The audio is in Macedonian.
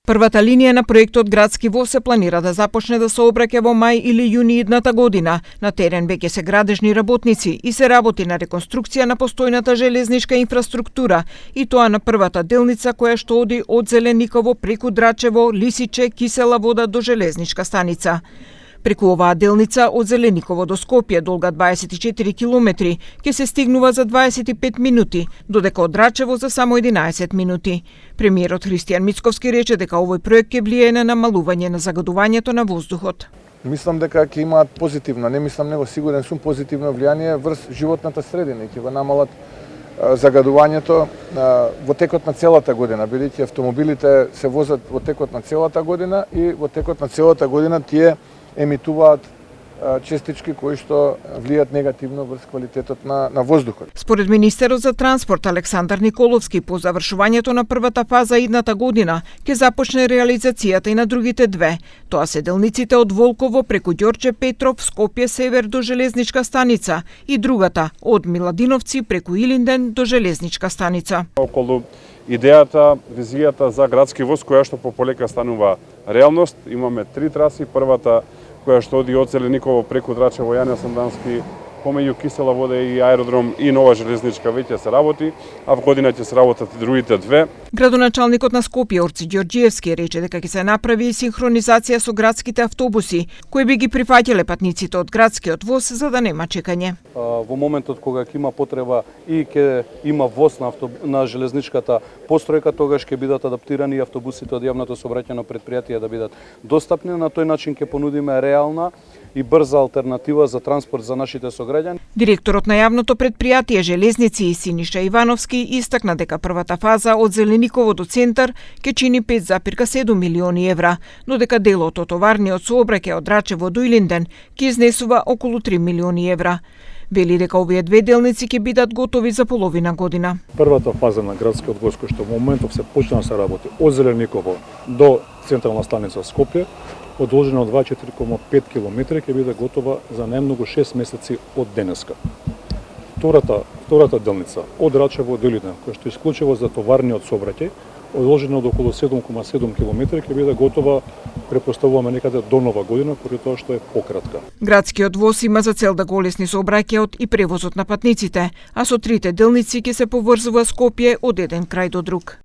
Првата линија на проектот Градски воз се планира да започне да сообраќа во мај или јуни идната година. На терен веќе се градежни работници и се работи на реконструкција на постојната железничка инфраструктура, и тоа на првата делница која што оди од Зелениково преку Драчево, Лисиче, Кисела Вода до железничка станица. Преку оваа делница од Зелениково до Скопје, долга 24 километри, ќе се стигнува за 25 минути, додека од Драчево за само 11 минути. Премиерот Христијан Мицковски рече дека овој проект ќе влијае на намалување на загадувањето на воздухот. Мислам дека ќе имаат позитивно, не мислам него сигурен сум, позитивно влијание врз животната средина и ќе го намалат загадувањето во текот на целата година, бидејќи автомобилите се возат во текот на целата година и во текот на целата година тие емитуваат честички кои што влијат негативно врз квалитетот на воздухот. Според министерот за транспорт Александар Николовски, по завршувањето на првата фаза идната година ќе започне реализацијата и на другите две. Тоа се делниците од Волково преку Ѓорче Петров, Скопје Север до железничка станица и другата од Миладиновци преку Илинден до железничка станица. Околу идејата, визијата за градски воз која што пополека станува реалност, имаме 3 траси, првата која што оди од Зелениково преку Драчево, Јане Сандански, помеѓу Кисела Вода и аеродром и нова железничка веќе се работи, а во година ќе се работат и другите две. Градоначалникот на Скопје Орци Ѓорѓиевски рече дека ќе се направи синхронизација со градските автобуси, кои би ги прифаќале патниците од градскиот воз за да нема чекање. Во моментот кога ќе има потреба и ќе има воз на железничката постројка, тогаш ќе бидат адаптирани автобусите од јавното сообраќајно предпријатие да бидат достапни. На тој начин ќе понудиме реална и брза алтернатива за транспорт за нашите сограѓани. Директорот на јавното предпријатие Железници Синиша Ивановски истакна дека првата фаза од Зелениково до центар ќе чини 5,7 милиони евра, но дека делот од товарниот сообраќај од Драчево до Илинден ќе изнесува околу 3 милиони евра. Вели дека овие две делници ќе бидат готови за половина година. Првата фаза на градскиот воз кој што во моментов се почна да се работи од Зелениково до централна станица Скопје, одолжена од 24,5 км ќе биде готова за најмногу 6 месеци од денеска. Втората делница од Драчево до Илинден, која што исклучиво за товарниот сообраќај, одолжена од околу 7,7 км ќе биде готова, претпоставуваме некаде до нова година, поради тоа што е пократка. Градскиот воз има за цел да го олесни сообраќајот и превозот на патниците, а со трите делници ќе се поврзува Скопје од еден крај до друг.